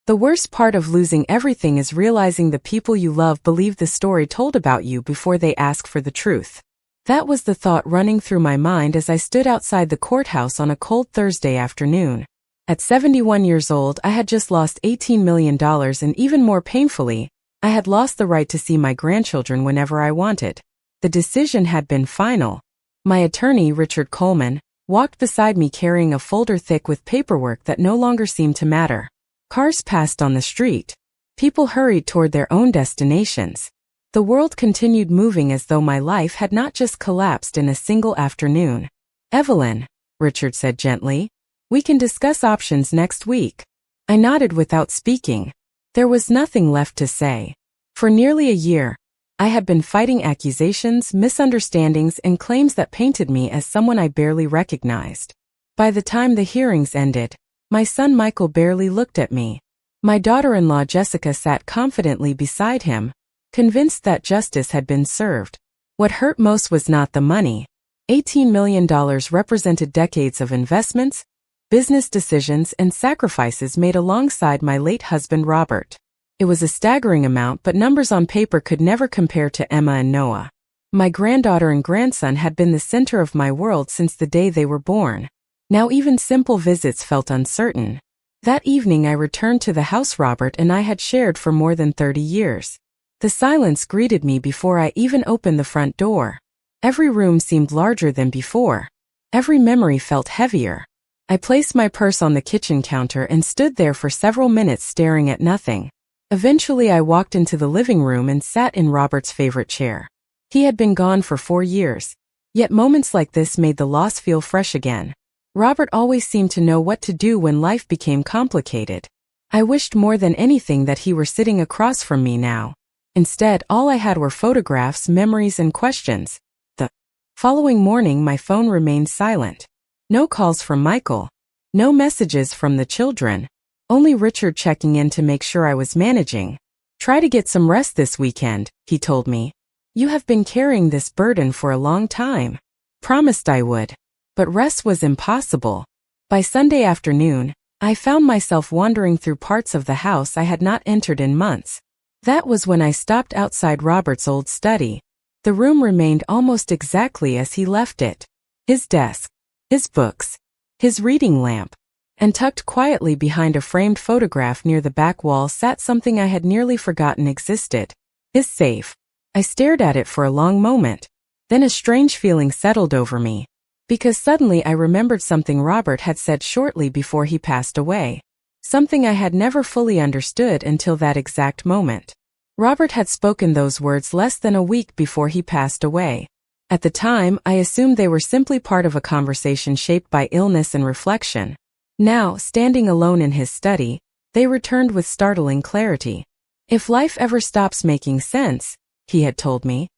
The worst part of losing everything is realizing the people you love believe the story told about you before they ask for the truth. That was the thought running through my mind as I stood outside the courthouse on a cold Thursday afternoon. At 71 years old, I had just lost $18 million and even more painfully, I had lost the right to see my grandchildren whenever I wanted. The decision had been final. My attorney, Richard Coleman, walked beside me carrying a folder thick with paperwork that no longer seemed to matter. Cars passed on the street. People hurried toward their own destinations. The world continued moving as though my life had not just collapsed in a single afternoon. "Evelyn," Richard said gently, "we can discuss options next week." I nodded without speaking. There was nothing left to say. For nearly a year, I had been fighting accusations, misunderstandings, and claims that painted me as someone I barely recognized. By the time the hearings ended, my son Michael barely looked at me. My daughter-in-law Jessica sat confidently beside him, convinced that justice had been served. What hurt most was not the money. $18 million represented decades of investments, business decisions, and sacrifices made alongside my late husband Robert. It was a staggering amount, but numbers on paper could never compare to Emma and Noah. My granddaughter and grandson had been the center of my world since the day they were born. Now even simple visits felt uncertain. That evening I returned to the house Robert and I had shared for more than 30 years. The silence greeted me before I even opened the front door. Every room seemed larger than before. Every memory felt heavier. I placed my purse on the kitchen counter and stood there for several minutes staring at nothing. Eventually I walked into the living room and sat in Robert's favorite chair. He had been gone for 4 years, yet moments like this made the loss feel fresh again. Robert always seemed to know what to do when life became complicated. I wished more than anything that he were sitting across from me now. Instead, all I had were photographs, memories, and questions. The following morning my phone remained silent. No calls from Michael. No messages from the children. Only Richard checking in to make sure I was managing. "Try to get some rest this weekend," he told me. "You have been carrying this burden for a long time." Promised I would. But rest was impossible. By Sunday afternoon, I found myself wandering through parts of the house I had not entered in months. That was when I stopped outside Robert's old study. The room remained almost exactly as he left it. His desk, his books, his reading lamp, and tucked quietly behind a framed photograph near the back wall sat something I had nearly forgotten existed. His safe. I stared at it for a long moment. Then a strange feeling settled over me. Because suddenly I remembered something Robert had said shortly before he passed away. Something I had never fully understood until that exact moment. Robert had spoken those words less than a week before he passed away. At the time, I assumed they were simply part of a conversation shaped by illness and reflection. Now, standing alone in his study, they returned with startling clarity. "If life ever stops making sense," he had told me,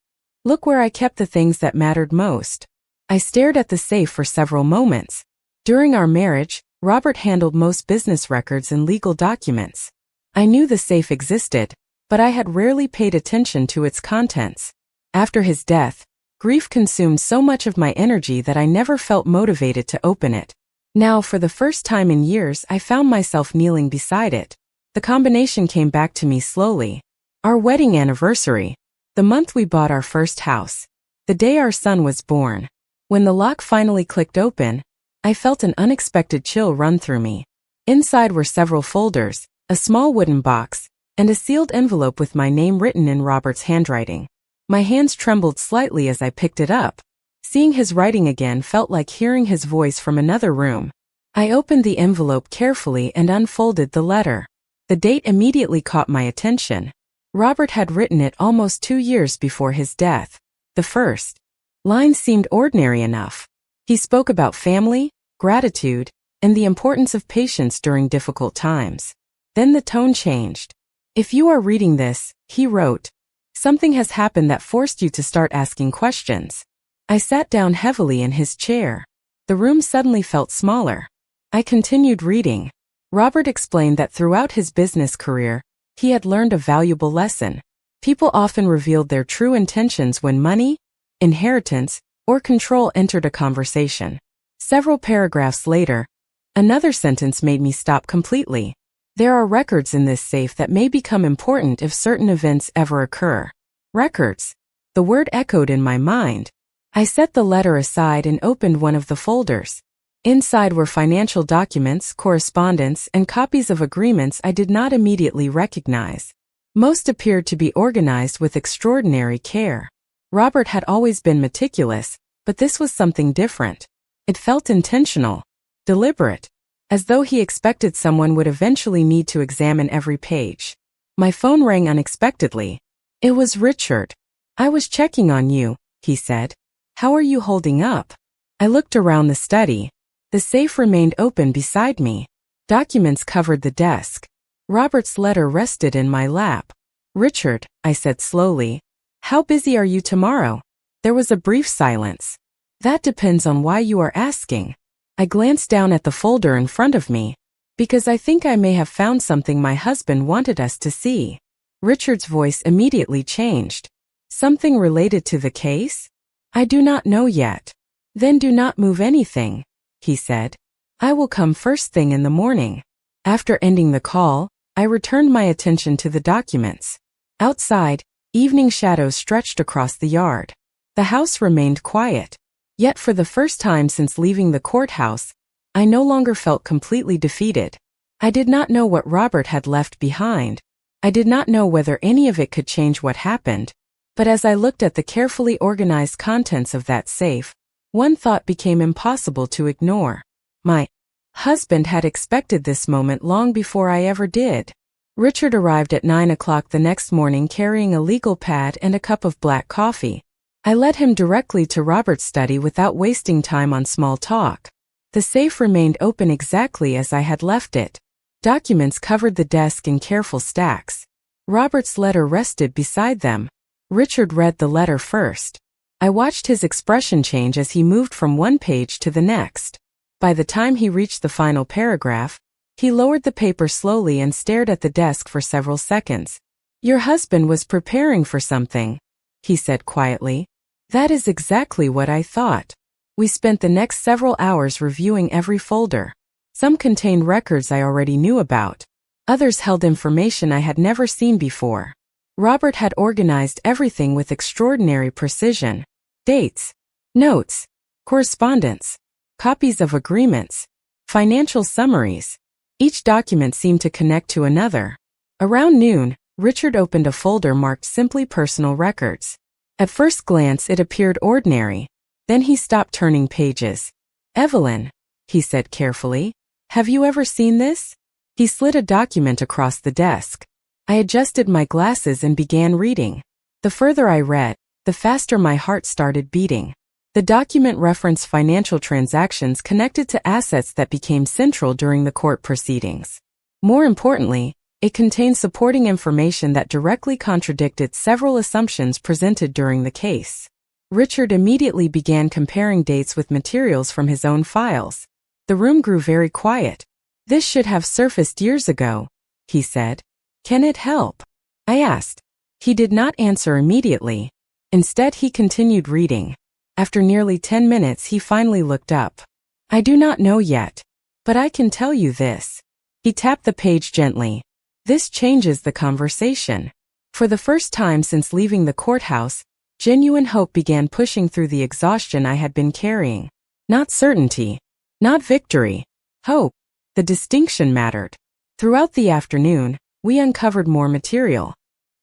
"look where I kept the things that mattered most." I stared at the safe for several moments. During our marriage, Robert handled most business records and legal documents. I knew the safe existed, but I had rarely paid attention to its contents. After his death, grief consumed so much of my energy that I never felt motivated to open it. Now, for the first time in years, I found myself kneeling beside it. The combination came back to me slowly. Our wedding anniversary. The month we bought our first house. The day our son was born. When the lock finally clicked open, I felt an unexpected chill run through me. Inside were several folders, a small wooden box, and a sealed envelope with my name written in Robert's handwriting. My hands trembled slightly as I picked it up. Seeing his writing again felt like hearing his voice from another room. I opened the envelope carefully and unfolded the letter. The date immediately caught my attention. Robert had written it almost 2 years before his death. The first line seemed ordinary enough. He spoke about family, gratitude, and the importance of patience during difficult times. Then the tone changed. "If you are reading this," he wrote, "something has happened that forced you to start asking questions." I sat down heavily in his chair. The room suddenly felt smaller. I continued reading. Robert explained that throughout his business career, he had learned a valuable lesson. People often revealed their true intentions when money, inheritance, or control entered a conversation. Several paragraphs later, another sentence made me stop completely. There are records in this safe that may become important if certain events ever occur. Records. The word echoed in my mind. I set the letter aside and opened one of the folders. Inside were financial documents, correspondence, and copies of agreements I did not immediately recognize. Most appeared to be organized with extraordinary care. Robert had always been meticulous, but this was something different. It felt intentional, deliberate, as though he expected someone would eventually need to examine every page. My phone rang unexpectedly. It was Richard. "I was checking on you," he said. "How are you holding up?" I looked around the study. The safe remained open beside me. Documents covered the desk. Robert's letter rested in my lap. "Richard," I said slowly, "how busy are you tomorrow?" There was a brief silence. "That depends on why you are asking." I glanced down at the folder in front of me. "Because I think I may have found something my husband wanted us to see." Richard's voice immediately changed. "Something related to the case?" "I do not know yet." "Then do not move anything," he said. "I will come first thing in the morning." After ending the call, I returned my attention to the documents. Outside, evening shadows stretched across the yard. The house remained quiet. Yet for the first time since leaving the courthouse, I no longer felt completely defeated. I did not know what Robert had left behind. I did not know whether any of it could change what happened. But as I looked at the carefully organized contents of that safe, one thought became impossible to ignore. My husband had expected this moment long before I ever did. Richard arrived at 9 o'clock the next morning carrying a legal pad and a cup of black coffee. I led him directly to Robert's study without wasting time on small talk. The safe remained open exactly as I had left it. Documents covered the desk in careful stacks. Robert's letter rested beside them. Richard read the letter first. I watched his expression change as he moved from one page to the next. By the time he reached the final paragraph, he lowered the paper slowly and stared at the desk for several seconds. "Your husband was preparing for something," he said quietly. "That is exactly what I thought." We spent the next several hours reviewing every folder. Some contained records I already knew about. Others held information I had never seen before. Robert had organized everything with extraordinary precision. Dates, notes, correspondence, copies of agreements, financial summaries. Each document seemed to connect to another. Around noon, Richard opened a folder marked simply personal records. At first glance it appeared ordinary. Then he stopped turning pages. "Evelyn," he said carefully, "have you ever seen this?" He slid a document across the desk. I adjusted my glasses and began reading. The further I read, the faster my heart started beating. The document referenced financial transactions connected to assets that became central during the court proceedings. More importantly, it contained supporting information that directly contradicted several assumptions presented during the case. Richard immediately began comparing dates with materials from his own files. The room grew very quiet. "This should have surfaced years ago," he said. "Can it help?" I asked. He did not answer immediately. Instead, he continued reading. After nearly 10 minutes, he finally looked up. "I do not know yet, but I can tell you this." He tapped the page gently. "This changes the conversation." For the first time since leaving the courthouse, genuine hope began pushing through the exhaustion I had been carrying. Not certainty, not victory, hope. The distinction mattered. Throughout the afternoon, we uncovered more material.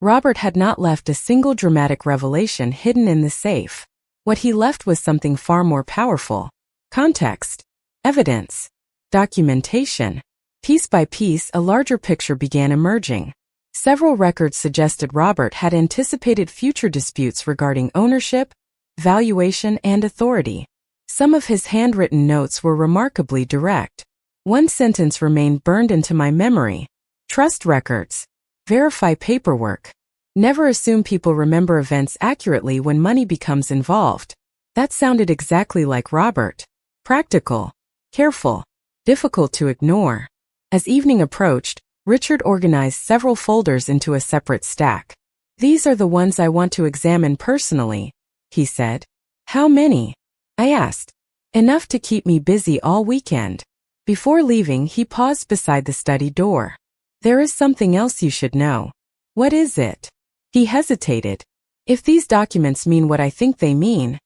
Robert had not left a single dramatic revelation hidden in the safe. What he left was something far more powerful. Context, evidence, documentation. Piece by piece, a larger picture began emerging. Several records suggested Robert had anticipated future disputes regarding ownership, valuation, and authority. Some of his handwritten notes were remarkably direct. One sentence remained burned into my memory. "Trust records. Verify paperwork. Never assume people remember events accurately when money becomes involved." That sounded exactly like Robert. Practical, careful, difficult to ignore. As evening approached, Richard organized several folders into a separate stack. "These are the ones I want to examine personally," he said. "How many?" I asked. "Enough to keep me busy all weekend." Before leaving, he paused beside the study door. "There is something else you should know." "What is it?" He hesitated. "If these documents mean what I think they mean,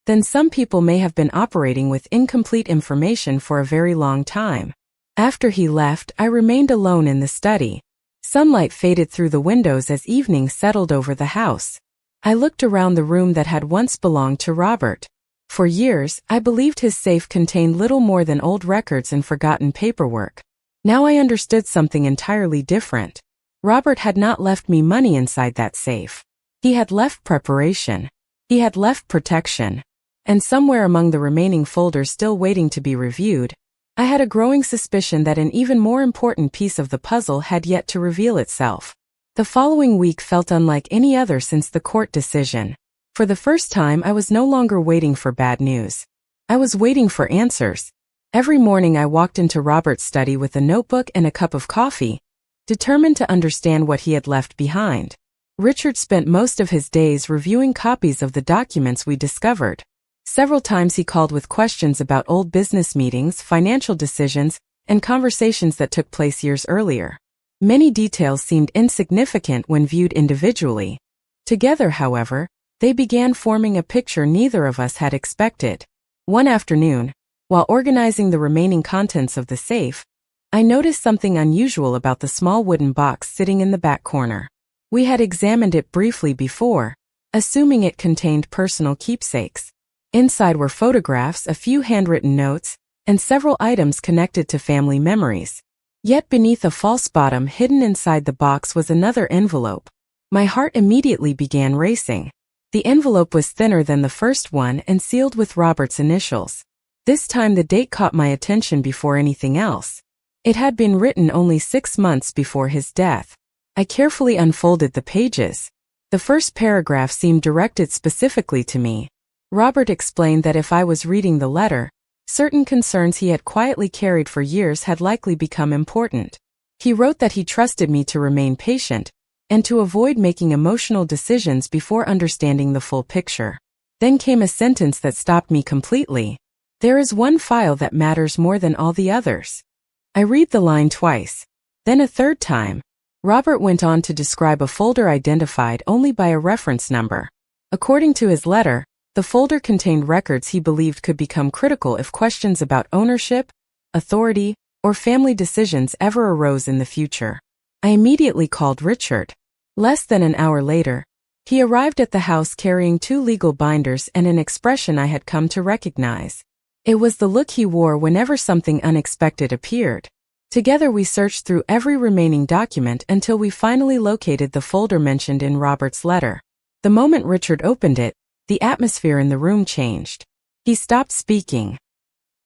then some people may have been operating with incomplete information for a very long time." After he left, I remained alone in the study. Sunlight faded through the windows as evening settled over the house. I looked around the room that had once belonged to Robert. For years, I believed his safe contained little more than old records and forgotten paperwork. Now I understood something entirely different. Robert had not left me money inside that safe. He had left preparation. He had left protection. And somewhere among the remaining folders still waiting to be reviewed, I had a growing suspicion that an even more important piece of the puzzle had yet to reveal itself. The following week felt unlike any other since the court decision. For the first time, I was no longer waiting for bad news. I was waiting for answers. Every morning I walked into Robert's study with a notebook and a cup of coffee, determined to understand what he had left behind. Richard spent most of his days reviewing copies of the documents we discovered. Several times he called with questions about old business meetings, financial decisions, and conversations that took place years earlier. Many details seemed insignificant when viewed individually. Together, however, they began forming a picture neither of us had expected. One afternoon, while organizing the remaining contents of the safe, I noticed something unusual about the small wooden box sitting in the back corner. We had examined it briefly before, assuming it contained personal keepsakes. Inside were photographs, a few handwritten notes, and several items connected to family memories. Yet beneath a false bottom hidden inside the box was another envelope. My heart immediately began racing. The envelope was thinner than the first one and sealed with Robert's initials. This time the date caught my attention before anything else. It had been written only 6 months before his death. I carefully unfolded the pages. The first paragraph seemed directed specifically to me. Robert explained that if I was reading the letter, certain concerns he had quietly carried for years had likely become important. He wrote that he trusted me to remain patient and to avoid making emotional decisions before understanding the full picture. Then came a sentence that stopped me completely. "There is one file that matters more than all the others." I read the line twice. Then a third time. Robert went on to describe a folder identified only by a reference number. According to his letter, the folder contained records he believed could become critical if questions about ownership, authority, or family decisions ever arose in the future. I immediately called Richard. Less than an hour later, he arrived at the house carrying 2 legal binders and an expression I had come to recognize. It was the look he wore whenever something unexpected appeared. Together we searched through every remaining document until we finally located the folder mentioned in Robert's letter. The moment Richard opened it, the atmosphere in the room changed. He stopped speaking.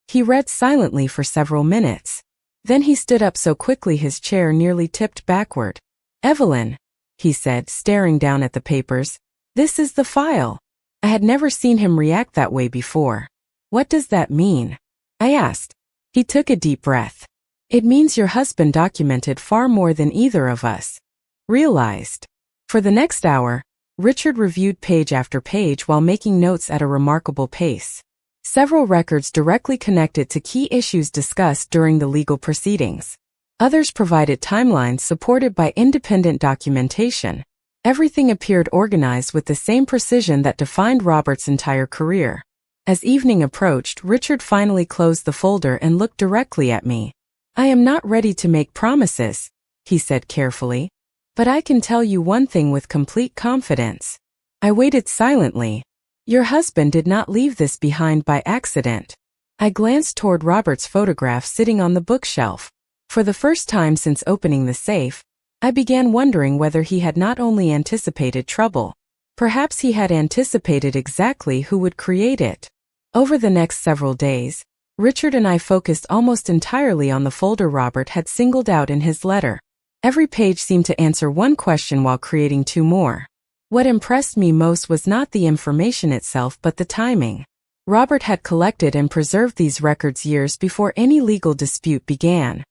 He read silently for several minutes. Then he stood up so quickly his chair nearly tipped backward. "Evelyn," he said, staring down at the papers, "this is the file." I had never seen him react that way before. "What does that mean?" I asked. He took a deep breath. "It means your husband documented far more than either of us realized." For the next hour, Richard reviewed page after page while making notes at a remarkable pace. Several records directly connected to key issues discussed during the legal proceedings. Others provided timelines supported by independent documentation. Everything appeared organized with the same precision that defined Robert's entire career. As evening approached, Richard finally closed the folder and looked directly at me. "I am not ready to make promises," he said carefully, "but I can tell you one thing with complete confidence." I waited silently. "Your husband did not leave this behind by accident." I glanced toward Robert's photograph sitting on the bookshelf. For the first time since opening the safe, I began wondering whether he had not only anticipated trouble. Perhaps he had anticipated exactly who would create it. Over the next several days, Richard and I focused almost entirely on the folder Robert had singled out in his letter. Every page seemed to answer one question while creating 2 more. What impressed me most was not the information itself but the timing. Robert had collected and preserved these records years before any legal dispute began.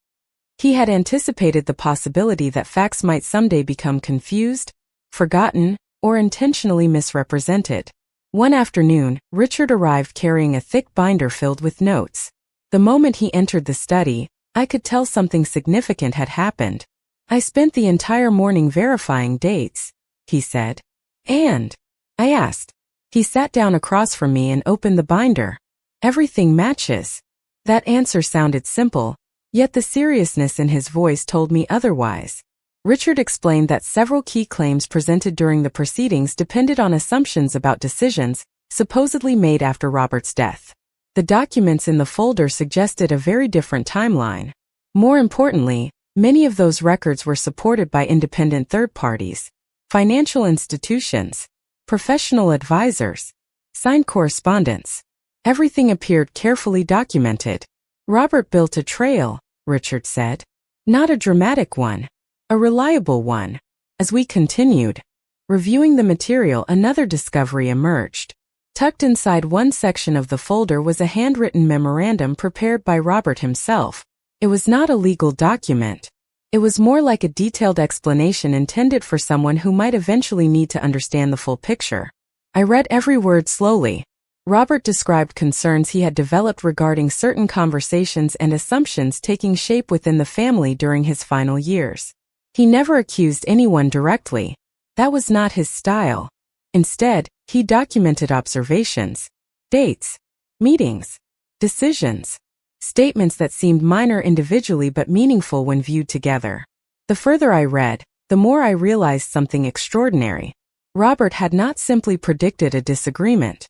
He had anticipated the possibility that facts might someday become confused, forgotten, or intentionally misrepresented. One afternoon, Richard arrived carrying a thick binder filled with notes. The moment he entered the study, I could tell something significant had happened. I spent the entire morning verifying dates, he said. And? I asked. He sat down across from me and opened the binder. Everything matches. That answer sounded simple, yet the seriousness in his voice told me otherwise. Richard explained that several key claims presented during the proceedings depended on assumptions about decisions supposedly made after Robert's death. The documents in the folder suggested a very different timeline. More importantly, many of those records were supported by independent third parties, financial institutions, professional advisors, signed correspondence. Everything appeared carefully documented. Robert built a trail, Richard said. Not a dramatic one, a reliable one. As we continued, reviewing the material, another discovery emerged. Tucked inside one section of the folder was a handwritten memorandum prepared by Robert himself. It was not a legal document. It was more like a detailed explanation intended for someone who might eventually need to understand the full picture. I read every word slowly. Robert described concerns he had developed regarding certain conversations and assumptions taking shape within the family during his final years. He never accused anyone directly. That was not his style. Instead, he documented observations, dates, meetings, decisions, statements that seemed minor individually but meaningful when viewed together. The further I read, the more I realized something extraordinary. Robert had not simply predicted a disagreement.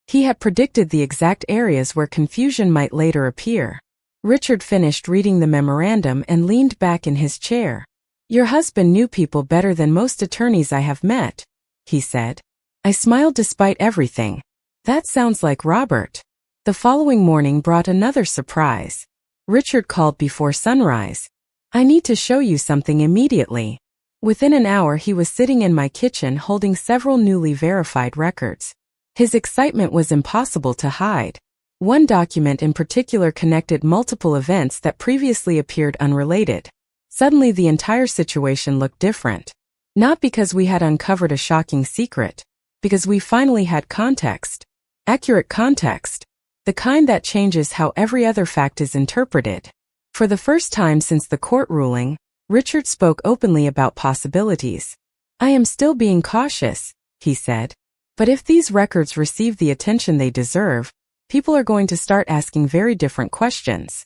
He had predicted the exact areas where confusion might later appear. Richard finished reading the memorandum and leaned back in his chair. "Your husband knew people better than most attorneys I have met," he said. I smiled despite everything. That sounds like Robert. The following morning brought another surprise. Richard called before sunrise. "I need to show you something immediately." Within an hour he was sitting in my kitchen holding several newly verified records. His excitement was impossible to hide. One document in particular connected multiple events that previously appeared unrelated. Suddenly the entire situation looked different. Not because we had uncovered a shocking secret, because we finally had context. Accurate context. The kind that changes how every other fact is interpreted. For the first time since the court ruling, Richard spoke openly about possibilities. "I am still being cautious," he said. "But if these records receive the attention they deserve, people are going to start asking very different questions."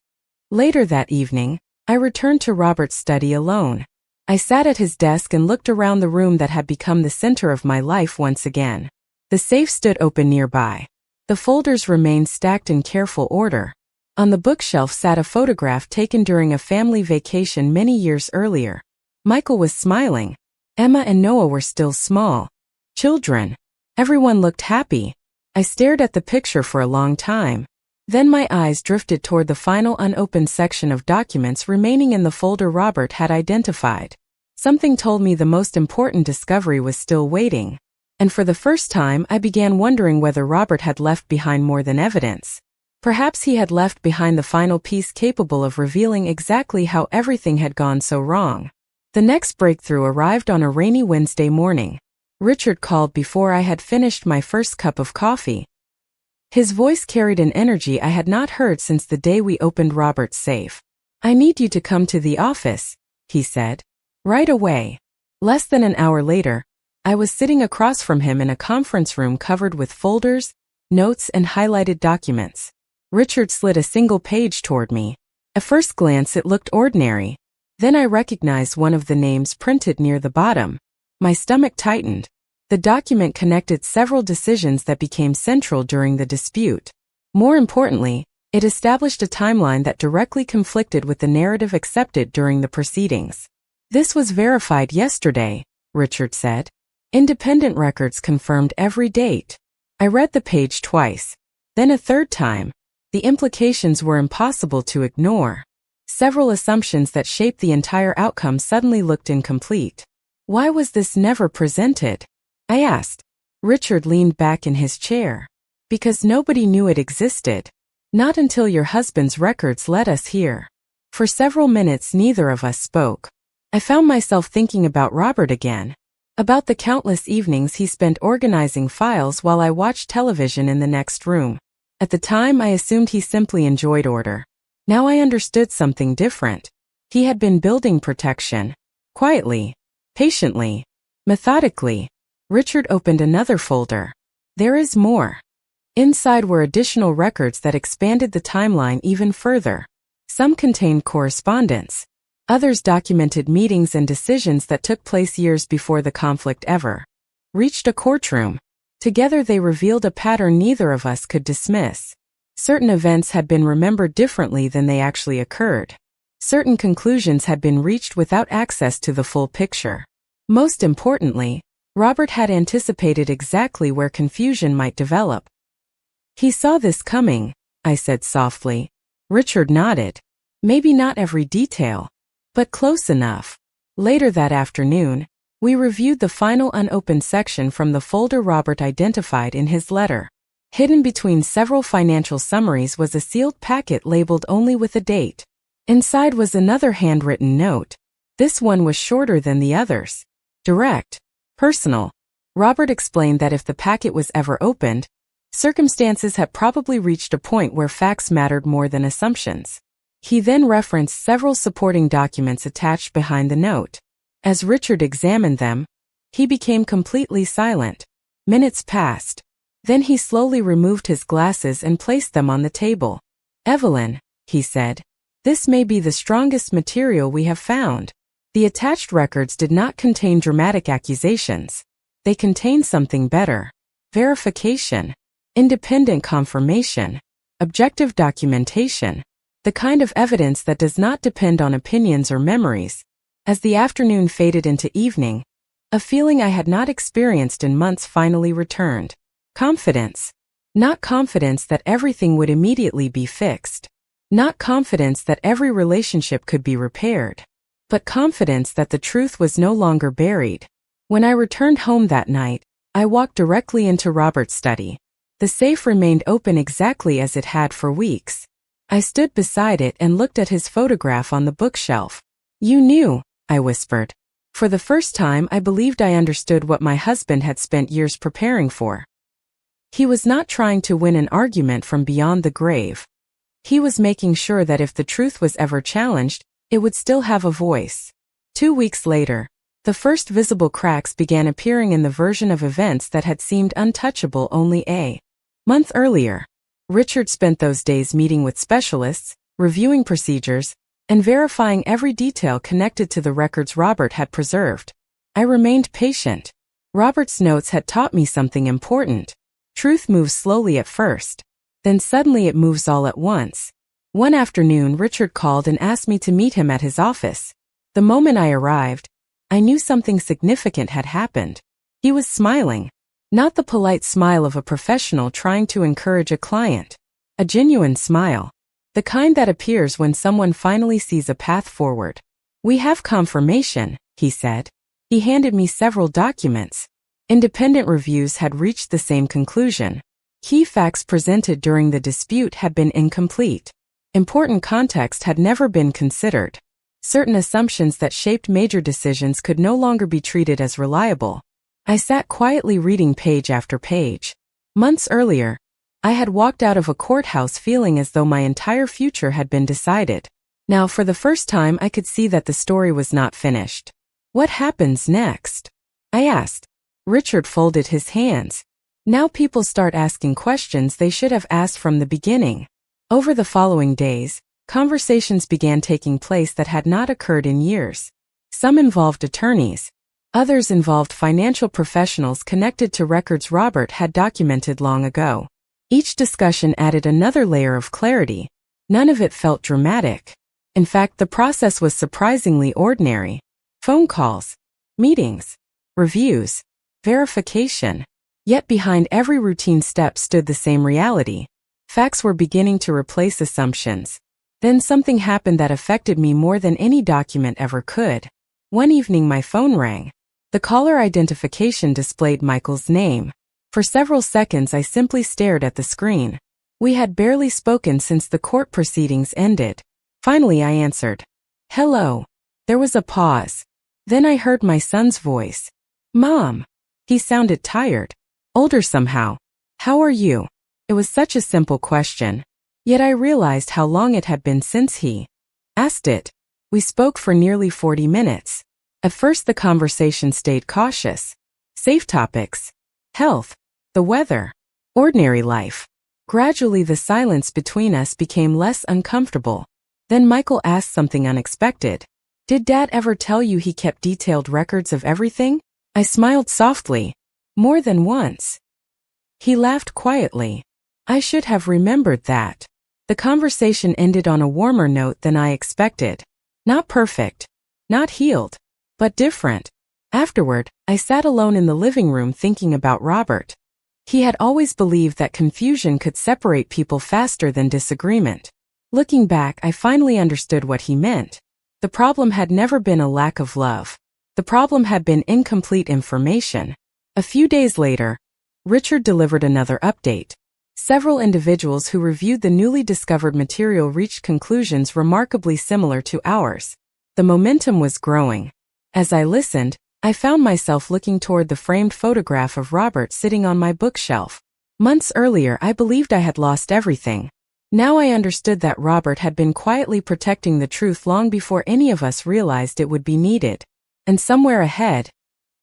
Later that evening, I returned to Robert's study alone. I sat at his desk and looked around the room that had become the center of my life once again. The safe stood open nearby. The folders remained stacked in careful order. On the bookshelf sat a photograph taken during a family vacation many years earlier. Michael was smiling. Emma and Noah were still small children. Everyone looked happy. I stared at the picture for a long time. Then my eyes drifted toward the final unopened section of documents remaining in the folder Robert had identified. Something told me the most important discovery was still waiting. And for the first time I began wondering whether Robert had left behind more than evidence. Perhaps he had left behind the final piece capable of revealing exactly how everything had gone so wrong. The next breakthrough arrived on a rainy Wednesday morning. Richard called before I had finished my first cup of coffee. His voice carried an energy I had not heard since the day we opened Robert's safe. "I need you to come to the office," he said. "Right away." Less than an hour later, I was sitting across from him in a conference room covered with folders, notes, and highlighted documents. Richard slid a single page toward me. At first glance it looked ordinary. Then I recognized one of the names printed near the bottom. My stomach tightened. The document connected several decisions that became central during the dispute. More importantly, it established a timeline that directly conflicted with the narrative accepted during the proceedings. "This was verified yesterday," Richard said. Independent records confirmed every date. I read the page twice, then a third time. The implications were impossible to ignore. Several assumptions that shaped the entire outcome suddenly looked incomplete. "Why was this never presented?" I asked. Richard leaned back in his chair. "Because nobody knew it existed. Not until your husband's records led us here." For several minutes neither of us spoke. I found myself thinking about Robert again. About the countless evenings he spent organizing files while I watched television in the next room. At the time I assumed he simply enjoyed order. Now I understood something different. He had been building protection. Quietly, patiently, methodically, Richard opened another folder. There is more. Inside were additional records that expanded the timeline even further. Some contained correspondence. Others documented meetings and decisions that took place years before the conflict ever reached a courtroom. Together they revealed a pattern neither of us could dismiss. Certain events had been remembered differently than they actually occurred. Certain conclusions had been reached without access to the full picture. Most importantly, Robert had anticipated exactly where confusion might develop. He saw this coming, I said softly. Richard nodded. Maybe not every detail, but close enough. Later that afternoon, we reviewed the final unopened section from the folder Robert identified in his letter. Hidden between several financial summaries was a sealed packet labeled only with a date. Inside was another handwritten note. This one was shorter than the others. Direct. Personal. Robert explained that if the packet was ever opened, circumstances had probably reached a point where facts mattered more than assumptions. He then referenced several supporting documents attached behind the note. As Richard examined them, he became completely silent. Minutes passed. Then he slowly removed his glasses and placed them on the table. Evelyn, he said, this may be the strongest material we have found. The attached records did not contain dramatic accusations. They contained something better. Verification. Independent confirmation. Objective documentation. The kind of evidence that does not depend on opinions or memories. As the afternoon faded into evening, a feeling I had not experienced in months finally returned. Confidence. Not confidence that everything would immediately be fixed. Not confidence that every relationship could be repaired. But confidence that the truth was no longer buried. When I returned home that night, I walked directly into Robert's study. The safe remained open exactly as it had for weeks. I stood beside it and looked at his photograph on the bookshelf. You knew, I whispered. For the first time, I believed I understood what my husband had spent years preparing for. He was not trying to win an argument from beyond the grave. He was making sure that if the truth was ever challenged, it would still have a voice. 2 weeks later, the first visible cracks began appearing in the version of events that had seemed untouchable only a month earlier. Richard spent those days meeting with specialists, reviewing procedures, and verifying every detail connected to the records Robert had preserved. I remained patient. Robert's notes had taught me something important. Truth moves slowly at first. Then suddenly it moves all at once. One afternoon, Richard called and asked me to meet him at his office. The moment I arrived, I knew something significant had happened. He was smiling. Not the polite smile of a professional trying to encourage a client. A genuine smile. The kind that appears when someone finally sees a path forward. We have confirmation, he said. He handed me several documents. Independent reviews had reached the same conclusion. Key facts presented during the dispute had been incomplete. Important context had never been considered. Certain assumptions that shaped major decisions could no longer be treated as reliable. I sat quietly reading page after page. Months earlier, I had walked out of a courthouse feeling as though my entire future had been decided. Now, for the first time, I could see that the story was not finished. What happens next? I asked. Richard folded his hands. Now people start asking questions they should have asked from the beginning. Over the following days, conversations began taking place that had not occurred in years. Some involved attorneys. Others involved financial professionals connected to records Robert had documented long ago. Each discussion added another layer of clarity. None of it felt dramatic. In fact, the process was surprisingly ordinary. Phone calls, meetings, reviews, verification. Yet behind every routine step stood the same reality. Facts were beginning to replace assumptions. Then something happened that affected me more than any document ever could. One evening my phone rang. The caller identification displayed Michael's name. For several seconds I simply stared at the screen. We had barely spoken since the court proceedings ended. Finally I answered. Hello. There was a pause. Then I heard my son's voice. Mom. He sounded tired. Older somehow. How are you? It was such a simple question. Yet I realized how long it had been since he asked it. We spoke for nearly 40 minutes. At first the conversation stayed cautious. Safe topics. Health. The weather. Ordinary life. Gradually the silence between us became less uncomfortable. Then Michael asked something unexpected. Did Dad ever tell you he kept detailed records of everything? I smiled softly. More than once. He laughed quietly. I should have remembered that. The conversation ended on a warmer note than I expected. Not perfect. Not healed. But different. Afterward, I sat alone in the living room thinking about Robert. He had always believed that confusion could separate people faster than disagreement. Looking back, I finally understood what he meant. The problem had never been a lack of love. The problem had been incomplete information. A few days later, Richard delivered another update. Several individuals who reviewed the newly discovered material reached conclusions remarkably similar to ours. The momentum was growing. As I listened, I found myself looking toward the framed photograph of Robert sitting on my bookshelf. Months earlier, I believed I had lost everything. Now I understood that Robert had been quietly protecting the truth long before any of us realized it would be needed. And somewhere ahead,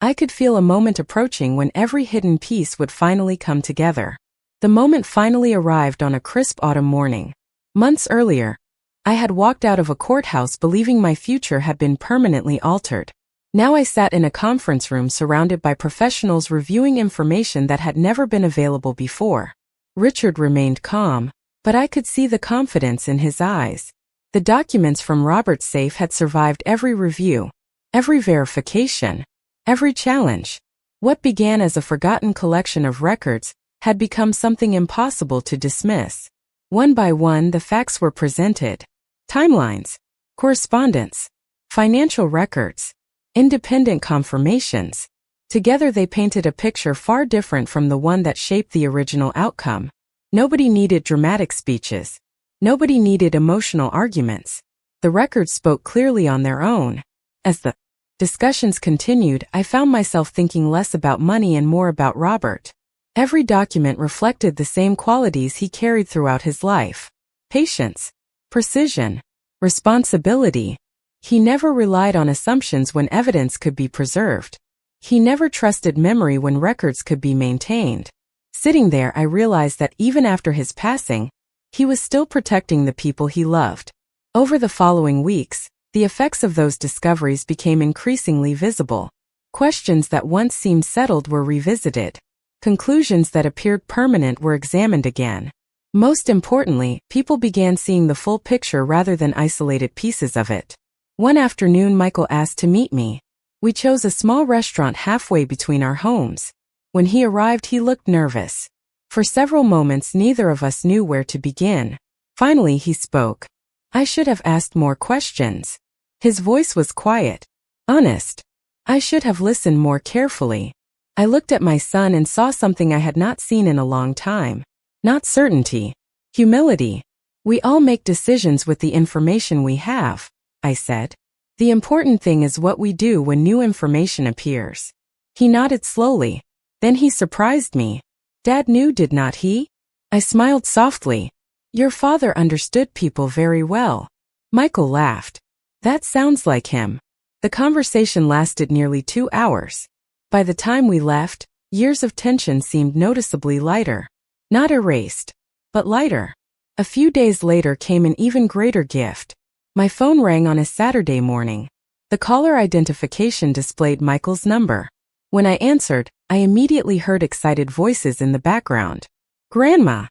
I could feel a moment approaching when every hidden piece would finally come together. The moment finally arrived on a crisp autumn morning. Months earlier, I had walked out of a courthouse believing my future had been permanently altered. Now I sat in a conference room surrounded by professionals reviewing information that had never been available before. Richard remained calm, but I could see the confidence in his eyes. The documents from Robert's safe had survived every review, every verification, every challenge. What began as a forgotten collection of records had become something impossible to dismiss. One by one, the facts were presented. Timelines, correspondence, financial records, independent confirmations. Together they painted a picture far different from the one that shaped the original outcome. Nobody needed dramatic speeches. Nobody needed emotional arguments. The records spoke clearly on their own. As the discussions continued, I found myself thinking less about money and more about Robert. Every document reflected the same qualities he carried throughout his life. Patience, precision, responsibility. He never relied on assumptions when evidence could be preserved. He never trusted memory when records could be maintained. Sitting there, I realized that even after his passing, he was still protecting the people he loved. Over the following weeks, the effects of those discoveries became increasingly visible. Questions that once seemed settled were revisited. Conclusions that appeared permanent were examined again. Most importantly, people began seeing the full picture rather than isolated pieces of it. One afternoon, Michael asked to meet me. We chose a small restaurant halfway between our homes. When he arrived, he looked nervous. For several moments, neither of us knew where to begin. Finally, he spoke. I should have asked more questions. His voice was quiet, honest. I should have listened more carefully. I looked at my son and saw something I had not seen in a long time. Not certainty. Humility. We all make decisions with the information we have, I said. The important thing is what we do when new information appears. He nodded slowly. Then he surprised me. Dad knew, did not he? I smiled softly. Your father understood people very well. Michael laughed. That sounds like him. The conversation lasted nearly 2 hours. By the time we left, years of tension seemed noticeably lighter. Not erased, but lighter. A few days later came an even greater gift. My phone rang on a Saturday morning. The caller identification displayed Michael's number. When I answered, I immediately heard excited voices in the background. Grandma!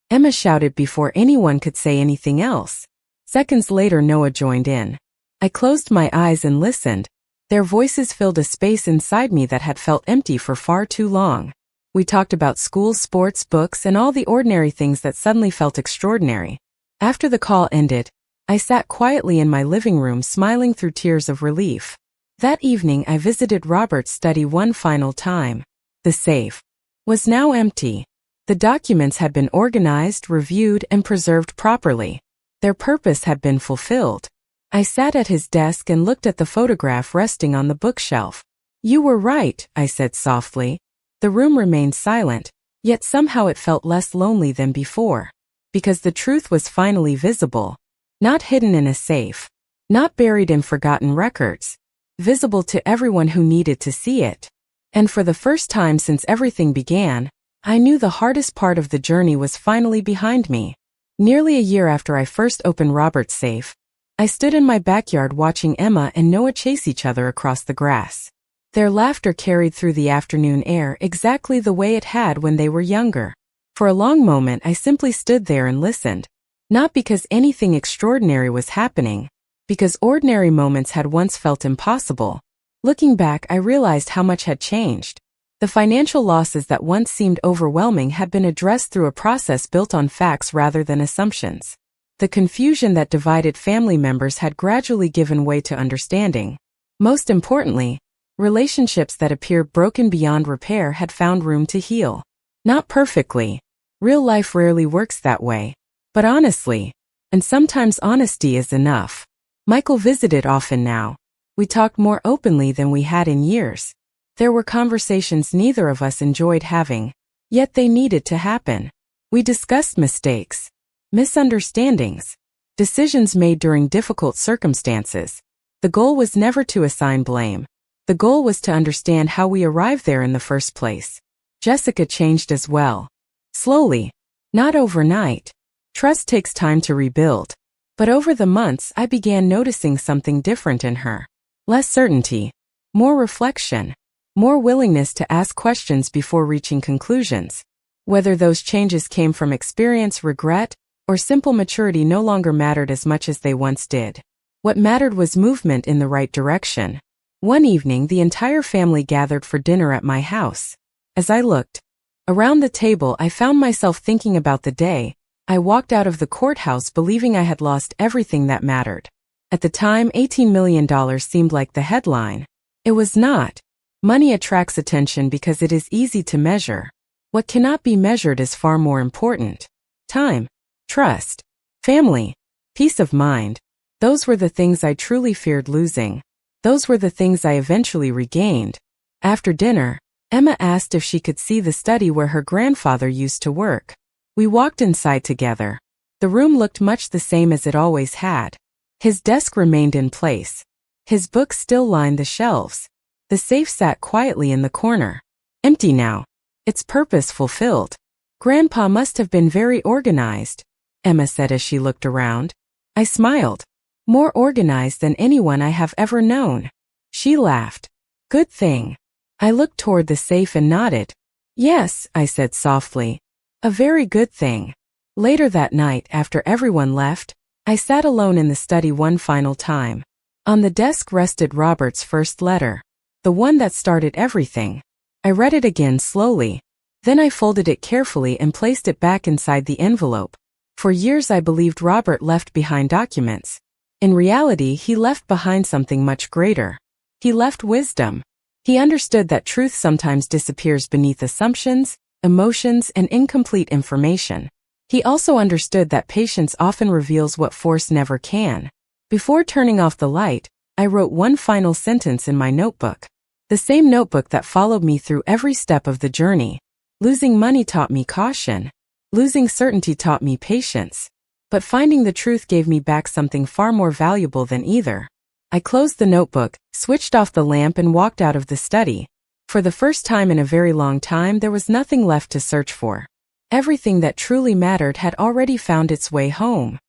Emma shouted before anyone could say anything else. Seconds later, Noah joined in. I closed my eyes and listened. Their voices filled a space inside me that had felt empty for far too long. We talked about school, sports, books, and all the ordinary things that suddenly felt extraordinary. After the call ended, I sat quietly in my living room smiling through tears of relief. That evening I visited Robert's study one final time. The safe was now empty. The documents had been organized, reviewed, and preserved properly. Their purpose had been fulfilled. I sat at his desk and looked at the photograph resting on the bookshelf. You were right, I said softly. The room remained silent, yet somehow it felt less lonely than before. Because the truth was finally visible. Not hidden in a safe. Not buried in forgotten records. visible to everyone who needed to see it. And for the first time since everything began, I knew the hardest part of the journey was finally behind me. Nearly a year after I first opened Robert's safe, I stood in my backyard watching Emma and Noah chase each other across the grass. Their laughter carried through the afternoon air exactly the way it had when they were younger. For a long moment I simply stood there and listened, not because anything extraordinary was happening, because ordinary moments had once felt impossible. Looking back, I realized how much had changed. The financial losses that once seemed overwhelming had been addressed through a process built on facts rather than assumptions. The confusion that divided family members had gradually given way to understanding. Most importantly, relationships that appeared broken beyond repair had found room to heal. Not perfectly. Real life rarely works that way. But honestly. And sometimes honesty is enough. Michael visited often now. We talked more openly than we had in years. There were conversations neither of us enjoyed having, yet they needed to happen. We discussed mistakes, misunderstandings, decisions made during difficult circumstances. The goal was never to assign blame. The goal was to understand how we arrived there in the first place. Jessica changed as well. Slowly. Not overnight. Trust takes time to rebuild. But over the months I began noticing something different in her. Less certainty. More reflection. More willingness to ask questions before reaching conclusions. Whether those changes came from experience, regret, or simple maturity no longer mattered as much as they once did. What mattered was movement in the right direction. One evening the entire family gathered for dinner at my house. As I looked around the table, I found myself thinking about the day I walked out of the courthouse believing I had lost everything that mattered. At the time, $18 million seemed like the headline. It was not. Money attracts attention because it is easy to measure. What cannot be measured is far more important. Time, trust, family, peace of mind. Those were the things I truly feared losing. Those were the things I eventually regained. After dinner, Emma asked if she could see the study where her grandfather used to work. We walked inside together. The room looked much the same as it always had. His desk remained in place. His books still lined the shelves. The safe sat quietly in the corner. Empty now. Its purpose fulfilled. Grandpa must have been very organized, Emma said as she looked around. I smiled. More organized than anyone I have ever known. She laughed. Good thing. I looked toward the safe and nodded. Yes, I said softly. A very good thing. Later that night, after everyone left, I sat alone in the study one final time. On the desk rested Robert's first letter. The one that started everything. I read it again slowly. Then I folded it carefully and placed it back inside the envelope. For years I believed Robert left behind documents. In reality, he left behind something much greater. He left wisdom. He understood that truth sometimes disappears beneath assumptions, emotions, and incomplete information. He also understood that patience often reveals what force never can. Before turning off the light, I wrote one final sentence in my notebook. The same notebook that followed me through every step of the journey. Losing money taught me caution. Losing certainty taught me patience. But finding the truth gave me back something far more valuable than either. I closed the notebook, switched off the lamp and walked out of the study. For the first time in a very long time there was nothing left to search for. Everything that truly mattered had already found its way home.